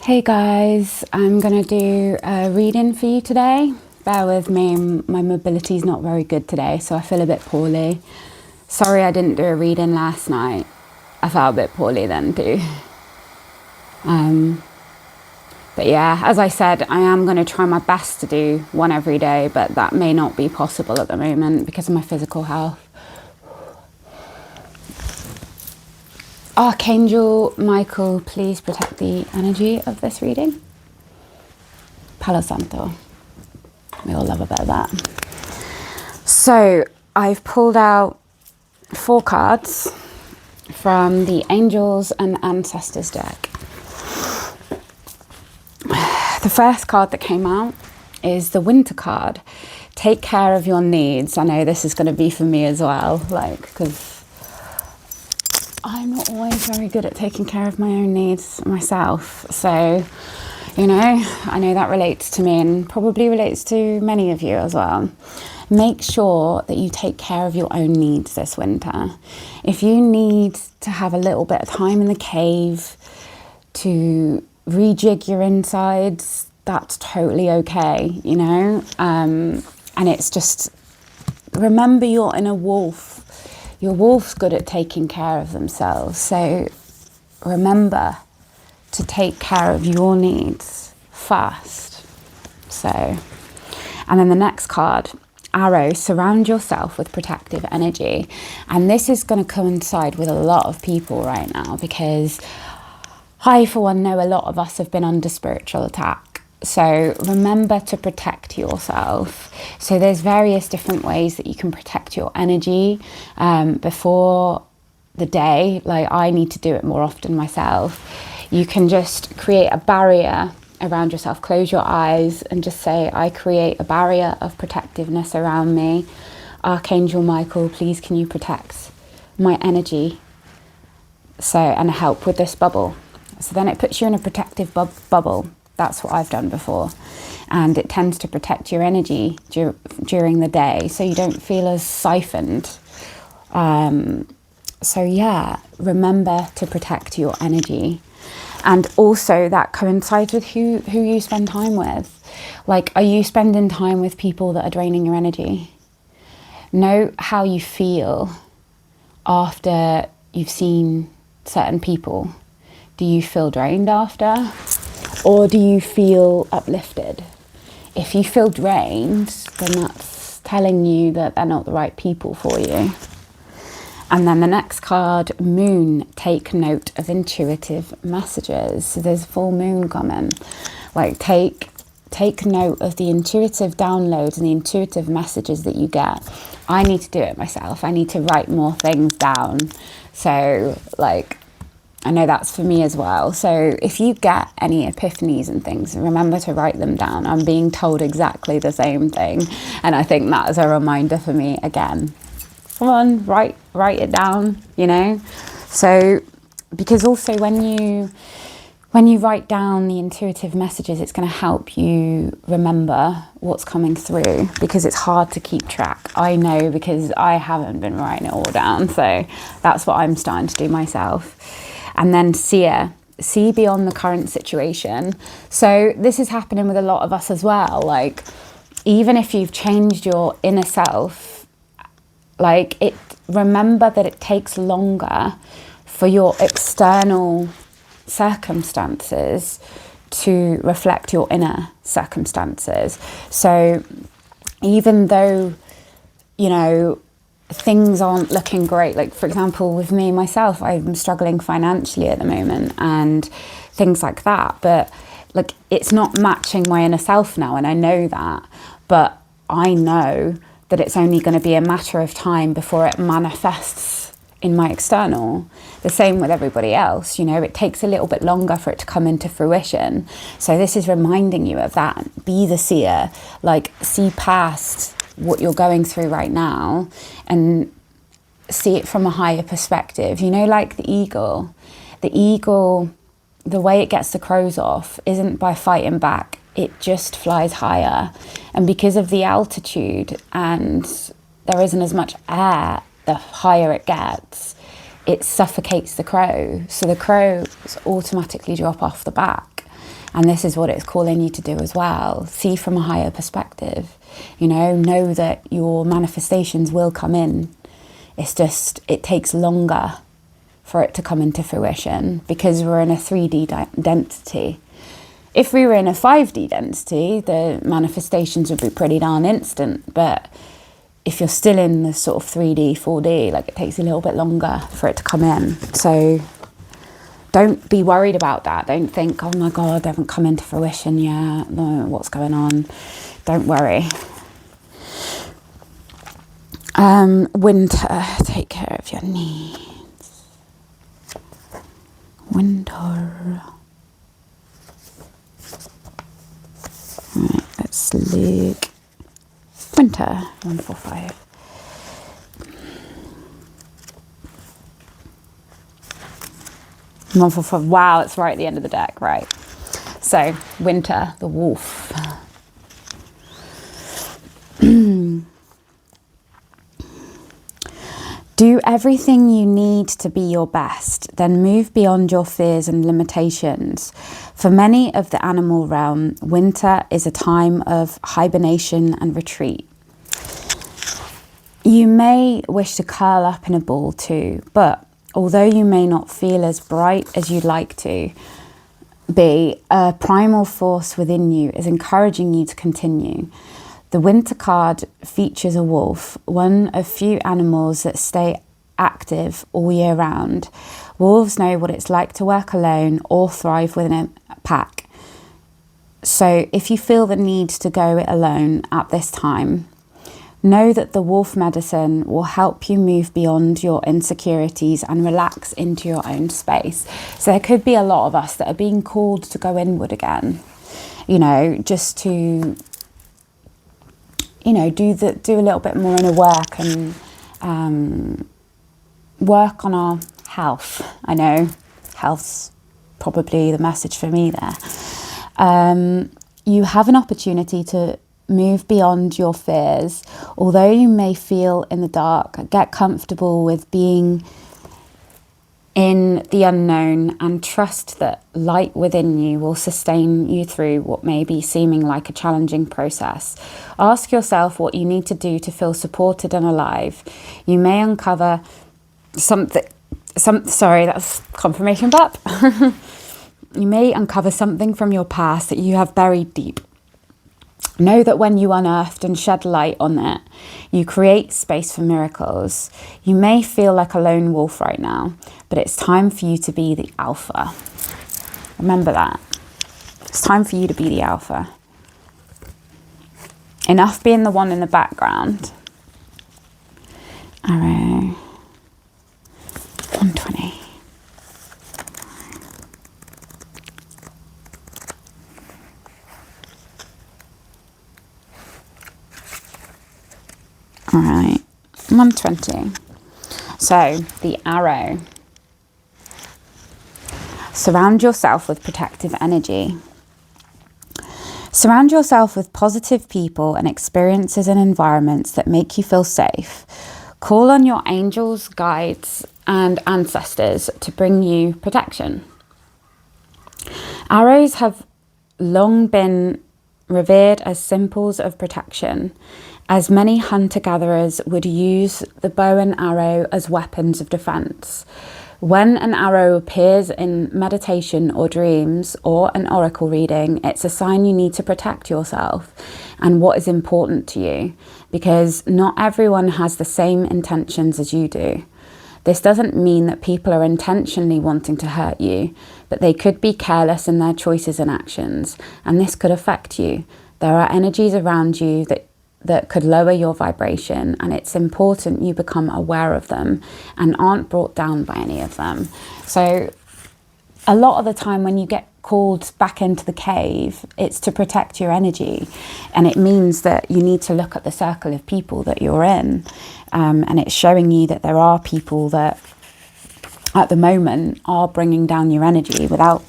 Hey guys, I'm gonna do a reading for you today. Bear with me, my mobility's not very good today, so I feel a bit poorly. Sorry I didn't do a reading last night. I felt a bit poorly then too. But yeah, as I said, I am gonna try my best to do one every day, but that may not be possible at the moment because of my physical health. Archangel Michael, please protect the energy of this reading. Palo Santo. We all love a bit of that. So I've pulled out 4 cards from the Angels and Ancestors deck. The first card that came out is the Winter card. Take care of your needs. I know this is going to be for me as well, because I'm not always very good at taking care of my own needs myself. So, I know that relates to me and probably relates to many of you as well. Make sure that you take care of your own needs this winter. If you need to have a little bit of time in the cave to rejig your insides, that's totally okay, and it's just, remember your inner wolf. Your wolf's good at taking care of themselves, so remember to take care of your needs first. And then the next card, Arrow, surround yourself with protective energy. And this is going to coincide with a lot of people right now because I, for one, know a lot of us have been under spiritual attack. So remember to protect yourself. So there's various different ways that you can protect your energy before the day. Like I need to do it more often myself. You can just create a barrier around yourself. Close your eyes and just say, I create a barrier of protectiveness around me. Archangel Michael, please can you protect my energy? And help with this bubble. So then it puts you in a protective bubble. That's what I've done before. And it tends to protect your energy during the day so you don't feel as siphoned. Remember to protect your energy. And also that coincides with who you spend time with. Like, are you spending time with people that are draining your energy? Know how you feel after you've seen certain people. Do you feel drained after? Or do you feel uplifted? If you feel drained, then that's telling you that they're not the right people for you. And then the next card, Moon, take note of intuitive messages. So there's full moon coming. Like take note of the intuitive downloads and the intuitive messages that you get. I need to do it myself. I need to write more things down. So I know that's for me as well. So if you get any epiphanies and things, remember to write them down. I'm being told exactly the same thing. And I think that is a reminder for me again. Come on, write it down, So, because also when you write down the intuitive messages, it's going to help you remember what's coming through because it's hard to keep track. I know because I haven't been writing it all down. So that's what I'm starting to do myself. And then Seer, see beyond the current situation. So this is happening with a lot of us as well. Like, even if you've changed your inner self, remember that it takes longer for your external circumstances to reflect your inner circumstances. So even though, things aren't looking great, like for example with me myself, I'm struggling financially at the moment and things like that, but it's not matching my inner self now, and I know that, but I know that it's only going to be a matter of time before it manifests in my external. The same with everybody else, it takes a little bit longer for it to come into fruition. So this is reminding you of that. Be the seer, see past what you're going through right now and see it from a higher perspective. Like the eagle, the way it gets the crows off isn't by fighting back. It just flies higher. And because of the altitude and there isn't as much air, the higher it gets, it suffocates the crow. So the crows automatically drop off the back. And this is what it's calling you to do as well. See from a higher perspective. You know that your manifestations will come in. It's just, it takes longer for it to come into fruition because we're in a 3D density. If we were in a 5D density, the manifestations would be pretty darn instant. But if you're still in the sort of 3D, 4D, like it takes a little bit longer for it to come in. So don't be worried about that. Don't think, oh my God, they haven't come into fruition yet. No, what's going on? Don't worry. Winter, take care of your needs. Winter. Right, let's look. Winter, 145. Wow, it's right at the end of the deck, right? So, Winter, the wolf. Do everything you need to be your best, then move beyond your fears and limitations. For many of the animal realm, winter is a time of hibernation and retreat. You may wish to curl up in a ball too, but although you may not feel as bright as you'd like to be, a primal force within you is encouraging you to continue. The winter card features a wolf, one of few animals that stay active all year round. Wolves know what it's like to work alone or thrive within a pack. So if you feel the need to go it alone at this time, know that the wolf medicine will help you move beyond your insecurities and relax into your own space. So there could be a lot of us that are being called to go inward again, you know, just to, you know, do a little bit more inner work and work on our health. I know health's probably the message for me there. You have an opportunity to move beyond your fears. Although you may feel in the dark, get comfortable with being in the unknown and trust that light within you will sustain you through what may be seeming like a challenging process. Ask yourself what you need to do to feel supported and alive. You may uncover sorry, that's confirmation bop. You may uncover something from your past that you have buried deep. Know that when you unearthed and shed light on it, you create space for miracles. You may feel like a lone wolf right now, but it's time for you to be the alpha. Remember that. It's time for you to be the alpha. Enough being the one in the background. Arrow. 120. All right, 120. So the arrow. Surround yourself with protective energy. Surround yourself with positive people and experiences and environments that make you feel safe. Call on your angels, guides, and ancestors to bring you protection. Arrows have long been revered as symbols of protection, as many hunter-gatherers would use the bow and arrow as weapons of defense. When an arrow appears in meditation or dreams or an oracle reading, it's a sign you need to protect yourself and what is important to you, because not everyone has the same intentions as you do. This doesn't mean that people are intentionally wanting to hurt you, but they could be careless in their choices and actions, and this could affect you. There are energies around you that could lower your vibration, and it's important you become aware of them and aren't brought down by any of them. So a lot of the time when you get called back into the cave, it's to protect your energy, and it means that you need to look at the circle of people that you're in, and it's showing you that there are people that at the moment are bringing down your energy without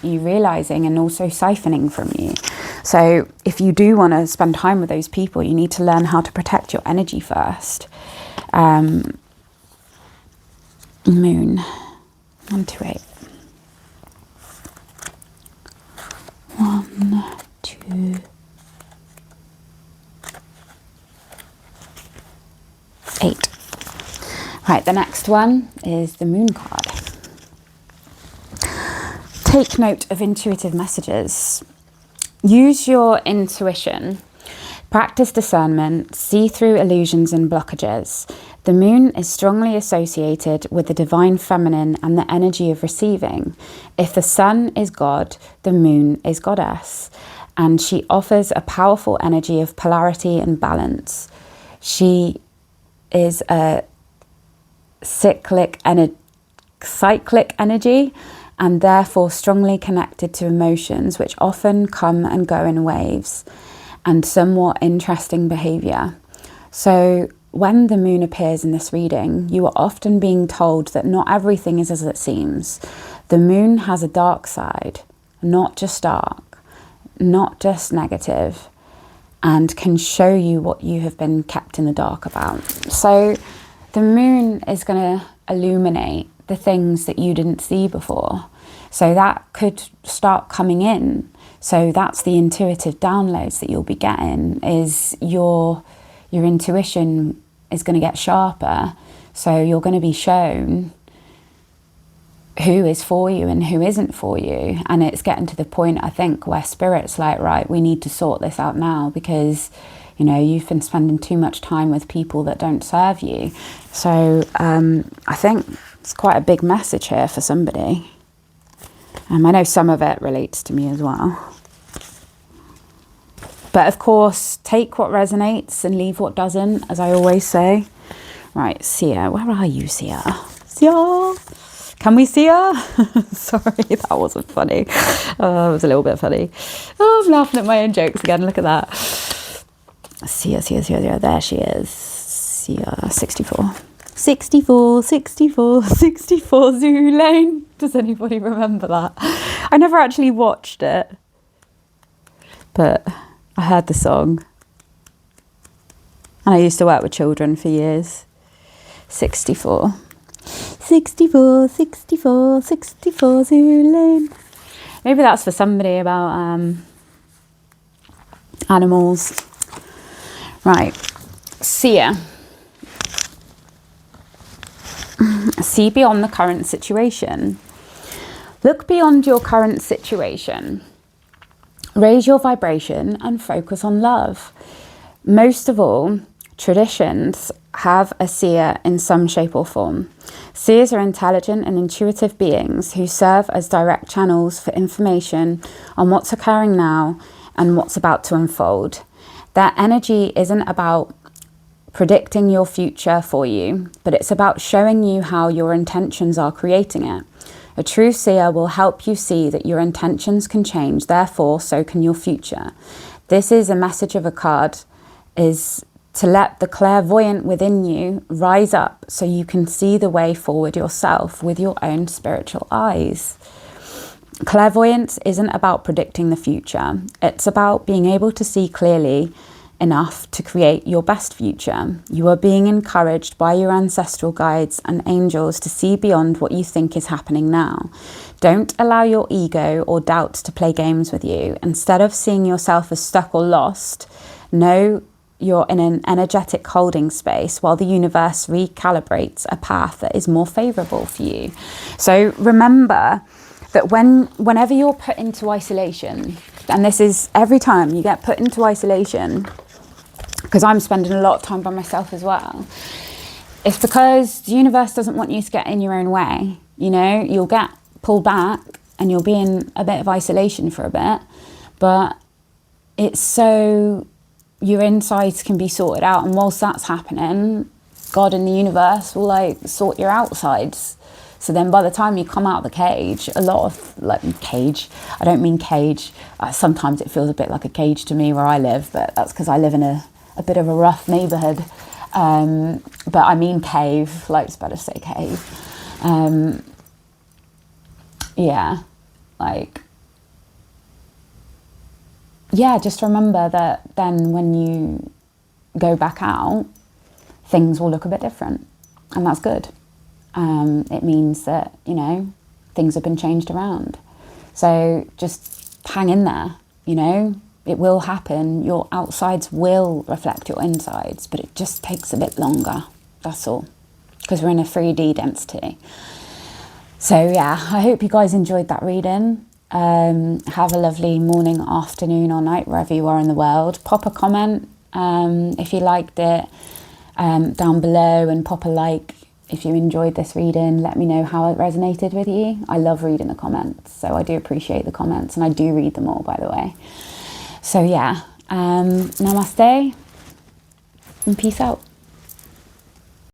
you realizing, and also siphoning from you. So if you do want to spend time with those people, you need to learn how to protect your energy first. Moon, 128. 2, 8. Right, the next one is the Moon card. Take note of intuitive messages. Use your intuition. Practice discernment. See through illusions and blockages. The moon is strongly associated with the divine feminine and the energy of receiving. If the sun is God, the moon is goddess, and she offers a powerful energy of polarity and balance. She is a cyclic energy, and therefore strongly connected to emotions, which often come and go in waves, and somewhat interesting behaviour. So when the moon appears in this reading, you are often being told that not everything is as it seems. The moon has a dark side, not just dark, not just negative, and can show you what you have been kept in the dark about. So the moon is going to illuminate the things that you didn't see before. So that could start coming in. So that's the intuitive downloads that you'll be getting, is your intuition is going to get sharper. So you're going to be shown who is for you and who isn't for you. And it's getting to the point, I think, where spirit's like, right, we need to sort this out now, because, you know, you've been spending too much time with people that don't serve you. So I think it's quite a big message here for somebody. I know some of it relates to me as well. But of course, take what resonates and leave what doesn't, as I always say. Right, Sia, where are you, Sia? Sia, can we see her? Sorry, that wasn't funny. It was a little bit funny. Oh, I'm laughing at my own jokes again. Look at that. Sia, there she is. Sia, 64. 64, 64, 64 Zoo Lane. Does anybody remember that? I never actually watched it, but I heard the song. And I used to work with children for years. 64. 64, 64, 64 Zoo Lane. Maybe that's for somebody about animals. Right, Sia. See beyond the current situation. Look beyond your current situation. Raise your vibration and focus on love. Most of all, traditions have a seer in some shape or form. Seers are intelligent and intuitive beings who serve as direct channels for information on what's occurring now and what's about to unfold. Their energy isn't about predicting your future for you, but it's about showing you how your intentions are creating it. A true seer will help you see that your intentions can change, therefore so can your future. This is a message of a card, is to let the clairvoyant within you rise up so you can see the way forward yourself with your own spiritual eyes. Clairvoyance isn't about predicting the future. It's about being able to see clearly enough to create your best future. You are being encouraged by your ancestral guides and angels to see beyond what you think is happening now. Don't allow your ego or doubts to play games with you. Instead of seeing yourself as stuck or lost, know you're in an energetic holding space while the universe recalibrates a path that is more favorable for you. So remember that whenever you're put into isolation, and this is every time you get put into isolation, because I'm spending a lot of time by myself as well, it's because the universe doesn't want you to get in your own way. You know, you'll get pulled back and you'll be in a bit of isolation for a bit, but it's so your insides can be sorted out. And whilst that's happening, God and the universe will like sort your outsides. So then by the time you come out of the cage, a lot of I don't mean cage. Sometimes it feels a bit like a cage to me where I live, but that's because I live in a bit of a rough neighbourhood. But I mean cave, like it's better to say cave. Just remember that then when you go back out, things will look a bit different, and that's good. It means that, you know, things have been changed around. So just hang in there, you know, it will happen. Your outsides will reflect your insides, but it just takes a bit longer. That's all, because we're in a 3D density. So yeah, I hope you guys enjoyed that reading. Have a lovely morning, afternoon or night, wherever you are in the world. Pop a comment if you liked it down below, and pop a like if you enjoyed this reading. Let me know how it resonated with you. I love reading the comments, so I do appreciate the comments, and I do read them all, by the way. So yeah, namaste and peace out.